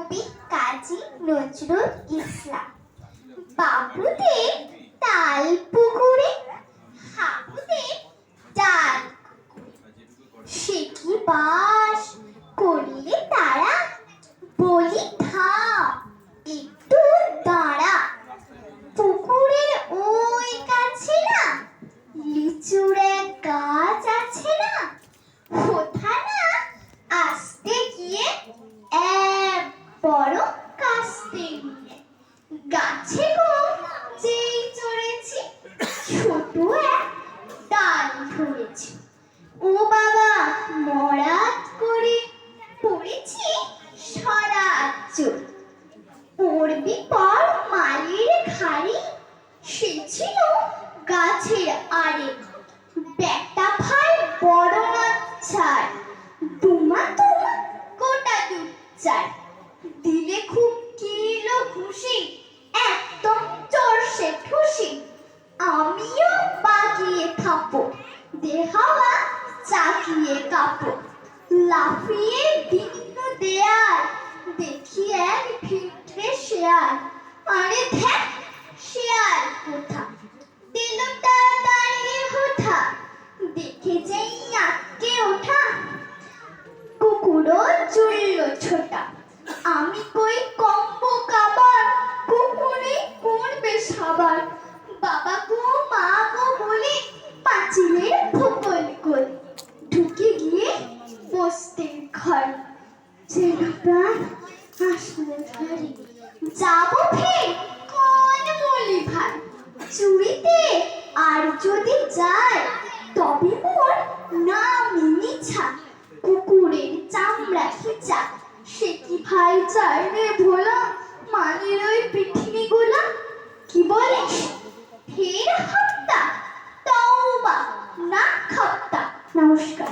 কবি কাজী নজরুল ইসলাম। বাবুদের তাল পুকুরে হাবুদের ডাল, সে কি বাস করলে তারা, বলি থাম একটু দাঁড়া। পুকুরের ওই কাছে না লিচুর এক গাছ আছে না, কোথা না আসতে গিয়ে এক বড় কাস্তে নিয়ে গাছে গো যেই চড়েছি, ছোট এক ডাল ধরেছি। ও বাবা মরাত করে পড়েছি সরাত চোর, পড়বি পর মালির ঘাড়ি, সে ছিল গাছের আড়ে। বেটা ভাই বড় নাচ্ছার, দুমা তুমা গোটা দুধ চার, দিলে খুব কিলো খুশি, একদম চড়ছে ঠুসি। আমিও বাগিয়ে থাপো, দেহাওয়া চাকিয়ে কাপো, লাফিয়ে ভিন্ন দেয়াল, দেখি এক ভিতরে শেয়াল। আরে ধ্যাক, শেয়াল কোথা, দিলটা দাঁড়িয়ে হোথা, দেখে যেই আটকে ওঠা। কুকুরও চুলল ছোটা, আমি কই কম্ব কাবার, কুকুরে করবে সাবার। বাবা গো মা গো বলে পাঁচিলের ফোকল করে ঢুকে গিয়ে বসতে ঘর, যেন প্রাণ আসলো ধারে। যাবো ফের কোন বলি ভাই, চুরিতে আর যদি যায়, তবে মোর নাম মিছা। কুকুরের চামড়া খিচা, সে কি ভাই চাইলে ভোলা, মানের ওই পৃথিবী গুলা। কি বলিস ফের হত্যা, তওবা না খপ্তা। নমস্কার।